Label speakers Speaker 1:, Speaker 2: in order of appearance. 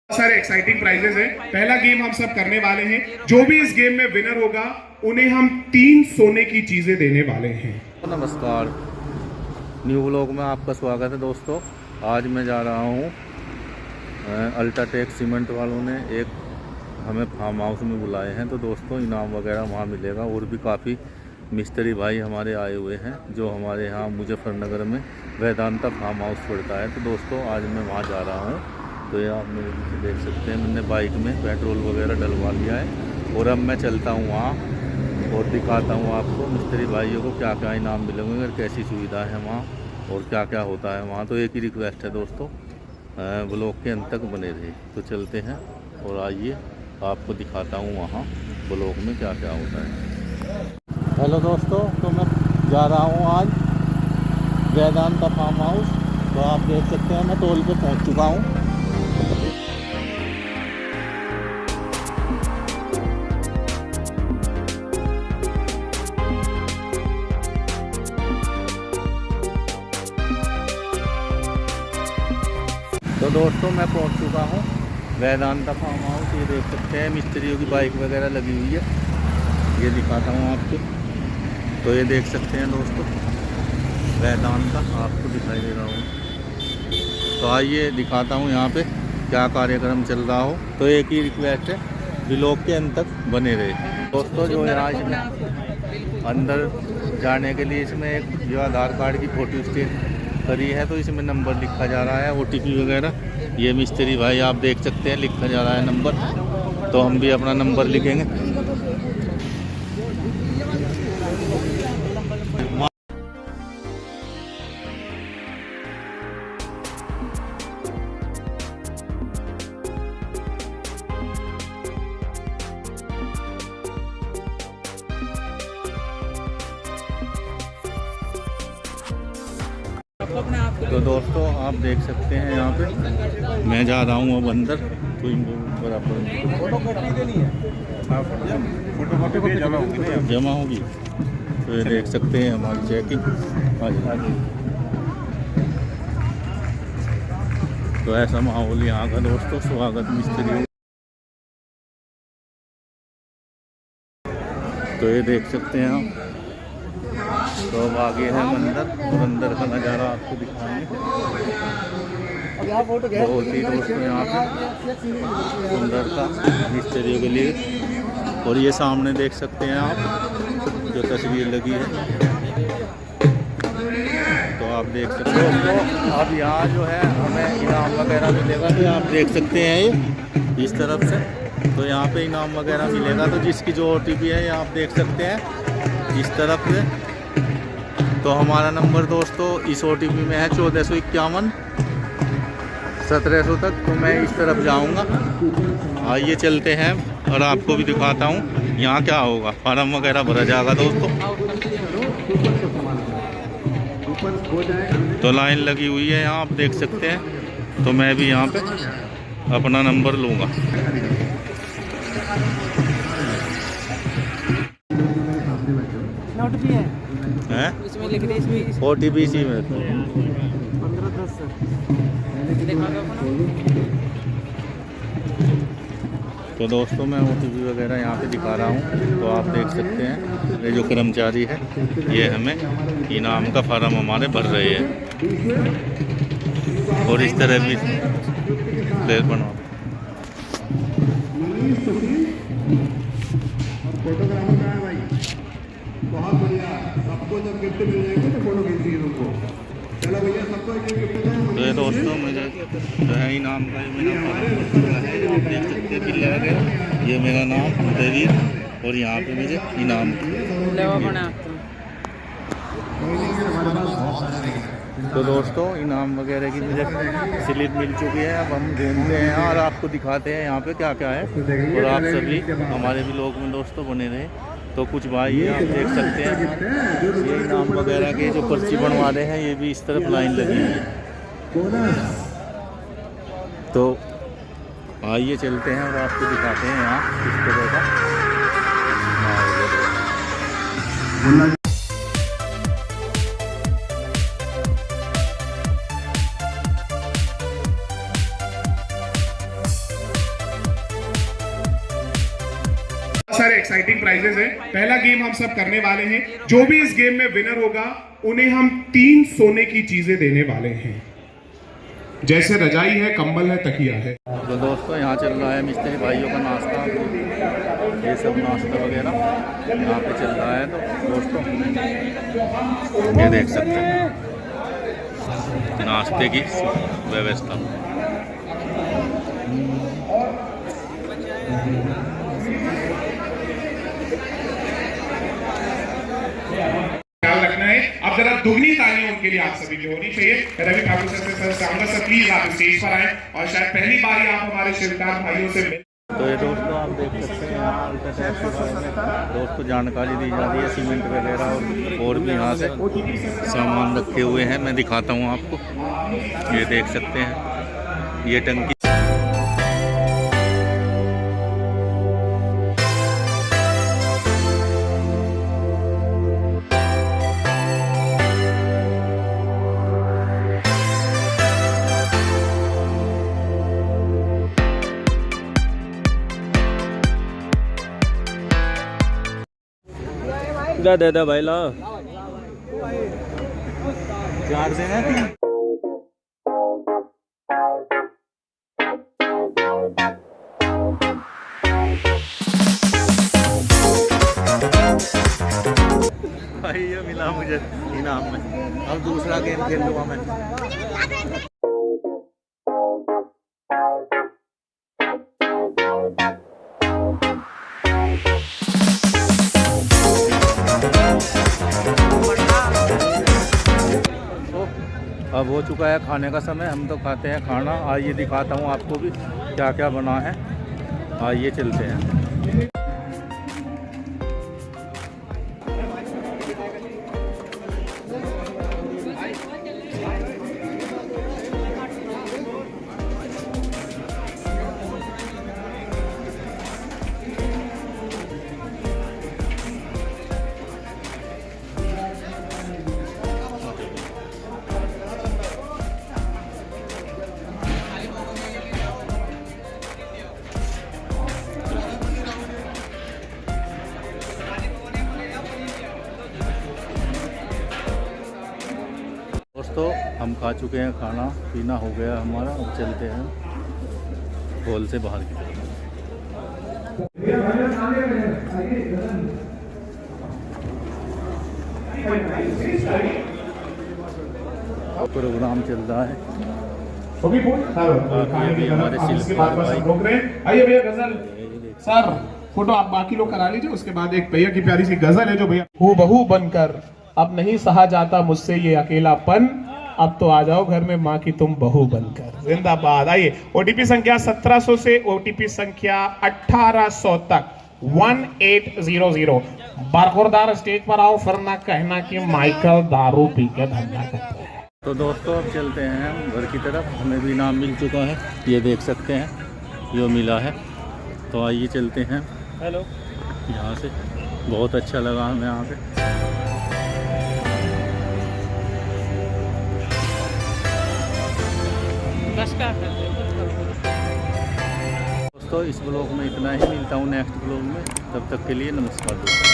Speaker 1: सारे exciting prices हैं। पहला गेम हम सब करने वाले हैं। जो भी इस गेम में विनर होगा उन्हें हम 3 सोने की चीजें देने वाले हैं।
Speaker 2: नमस्कार, न्यू व्लॉग में आपका स्वागत है दोस्तों। आज मैं जा रहा हूँ अल्ट्राटेक सीमेंट वालों ने एक हमें फार्म हाउस में बुलाए हैं, तो दोस्तों इनाम वगैरह वहाँ मिलेगा। और भी काफ़ी मिस्त्री भाई हमारे आए हुए हैं जो हमारे यहाँ मुजफ्फरनगर में वेदांता फार्म हाउस पड़ता है। तो दोस्तों आज मैं वहाँ जा रहा हूँ। तो ये आप मेरे पीछे देख सकते हैं, मैंने बाइक में पेट्रोल वगैरह डलवा लिया है और अब मैं चलता हूँ वहाँ और दिखाता हूँ आपको मिस्त्री भाइयों को क्या क्या इनाम मिलेंगे और कैसी सुविधा है वहाँ और क्या क्या होता है वहाँ। तो एक ही रिक्वेस्ट है दोस्तों, ब्लॉग के अंत तक बने रहे। तो चलते हैं और आइए आपको दिखाता हूँ वहाँ ब्लॉग में क्या क्या होता है। हेलो दोस्तों, तो मैं जा रहा हूँ आज वेदांता फार्म हाउस। तो आप देख सकते हैं मैं टोल पे पहुँच चुका हूँ। तो दोस्तों मैं पहुंच चुका हूं वेदांता फार्म हाउस। ये देख सकते हैं मिस्त्रियों की बाइक वगैरह लगी हुई है, ये दिखाता हूं आपको। तो ये देख सकते हैं दोस्तों वेदांता, आपको दिखाई दे रहा हूँ। तो आइए दिखाता हूँ यहाँ पे क्या कार्यक्रम चल रहा हो। तो एक ही रिक्वेस्ट है, व्लॉग के अंत तक बने रहे दोस्तों। जो यहाँ इसमें अंदर जाने के लिए इसमें एक जो आधार कार्ड की फ़ोटो स्टेट करी है, तो इसमें नंबर लिखा जा रहा है, OTP वगैरह। ये मिस्त्री भाई आप देख सकते हैं लिखा जा रहा है नंबर, तो हम भी अपना नंबर लिखेंगे। तो दोस्तों आप देख सकते हैं यहाँ पे मैं जा रहा हूँ अब अंदर। तो बराबर जमा होगी। तो ये देख सकते हैं हमारी चेकिंग। तो ऐसा माहौल यहाँ का दोस्तों, स्वागत मिस्त्री। तो ये देख सकते हैं आप। तो अब आगे है मंदिर और अंदर का नज़ारा आपको दिखाएंगे। बहुत ही दोस्तों यहाँ पे सुंदर का मिस्त्रियों के लिए। और ये सामने देख सकते हैं आप जो तस्वीर लगी है, तो आप देख सकते हो। तो अब यहाँ जो है हमें इनाम वगैरह मिलेगा। तो आप देख सकते हैं ये इस तरफ से, तो यहाँ पे इनाम वगैरह मिलेगा। तो जिसकी जो OTP है ये आप देख सकते हैं इस तरफ से। तो हमारा नंबर दोस्तों इस OTP में है 1451 1700 तक। तो मैं इस तरफ जाऊंगा। आइए चलते हैं और आपको भी दिखाता हूँ यहाँ क्या होगा। फार्म वगैरह भरा जाएगा दोस्तों। तो लाइन लगी हुई है यहाँ आप देख सकते हैं। तो मैं भी यहाँ पे अपना नंबर लूँगा। हैं OTP इसी में
Speaker 3: 15-10
Speaker 2: तो दोस्तों मैं OTP वगैरह यहाँ पे दिखा रहा हूँ। तो आप देख सकते हैं ये जो कर्मचारी है ये हमें इनाम का फार्म हमारे भर रहे हैं। और इस तरह भी प्लेयर बनाओ।
Speaker 1: बहुत बढ़िया, सबको जब गिफ्ट मिल जाएंगे तो फोटो खींचिए तुमको। चलो भैया सबको एक गिफ्ट दें।
Speaker 2: तो ये दोस्तों मुझे जो है इनाम का मेरा है, जो आप देख सकते हैं बिल वगैरह। ये मेरा नाम देवीर और यहाँ पे मुझे इनाम। तो दोस्तों इनाम वगैरह की मुझे स्लिप मिल चुकी है। अब हम घूमते हैं और आपको दिखाते हैं यहाँ पे क्या क्या है। और आप सभी हमारे भी लोग में दोस्तों बने रहे। तो कुछ भाई आप देख सकते हैं ये इनाम वगैरह के जो पर्ची बनवा रहे हैं, ये भी इस तरफ लाइन लगी हुई है। तो आइए चलते हैं और आपको दिखाते हैं यहाँ किस तरह का।
Speaker 1: सारे एक्साइटिंग प्राइजेस हैं। पहला गेम हम सब करने वाले हैं। जो भी इस गेम में विनर होगा उन्हें हम 3 सोने की चीजें देने वाले हैं, जैसे रजाई है, कंबल है, तकिया है।
Speaker 2: तो दोस्तों यहाँ चल रहा है मिस्त्री भाइयों का नाश्ता, ये सब नाश्ता वगैरह यहाँ पे चल रहा है। तो दोस्तों ये देख सकते हैं नाश्ते की व्यवस्था।
Speaker 1: ख्याल रखना है। अब जरा दुगनी तालियां उनके लिए आप सभी की होनी चाहिए। रवि ठाकुर सर चाहूंगा सर प्लीज आप स्टेज पर आए और शायद पहली बार ही आप हमारे शिल्पकार भाइयों से मिले।
Speaker 2: तो ये दोस्तों आप देख सकते हैं यहाँ अल्ट्राटेक के बारे में दोस्तों जानकारी दी जा रही है, सीमेंट वगैरह और भी यहाँ से सामान रखे हुए हैं। मैं दिखाता हूँ आपको, ये देख सकते हैं ये टंकी।
Speaker 3: दे दे भाई ला
Speaker 2: चार से है। भाई ये मिला मुझे इनाम में। अब दूसरा गेम खेल लूँगा मैं। अब हो चुका है खाने का समय, हम तो खाते हैं खाना। आइए दिखाता हूँ आपको भी क्या क्या बना है, आइए चलते हैं। दोस्तों हम खा चुके हैं, खाना पीना हो गया हमारा। अब चलते हैं हॉल से बाहर की तरफ। प्रोग्राम चल रहा है। हमारे शिल्पकार भाई
Speaker 1: आइए भैया गजल सर फोटो आप बाकी लोग करा लीजिए, उसके बाद एक भैया की प्यारी सी गजल है जो भैया हूबहू बनकर अब नहीं सहा जाता मुझसे ये अकेलापन, अब तो आ जाओ घर में माँ की तुम बहू बनकर। जिंदाबाद। आइए ओटीपी संख्या 1700 से ओटीपी संख्या 1800 तक 1800 बरखुरदार स्टेज पर आओ, फिर ना कहना कि माइकल दारू पी के धंधा करते हैं।
Speaker 2: तो दोस्तों अब चलते हैं घर की तरफ। हमें भी इनाम मिल चुका है, ये देख सकते हैं जो मिला है। तो आइए चलते हैं
Speaker 3: हेलो
Speaker 2: यहाँ से। बहुत अच्छा लगा हमें यहाँ पे। दोस्तों इस ब्लॉग में इतना ही, मिलता हूँ नेक्स्ट ब्लॉग में। तब तक के लिए नमस्कार दोस्तों।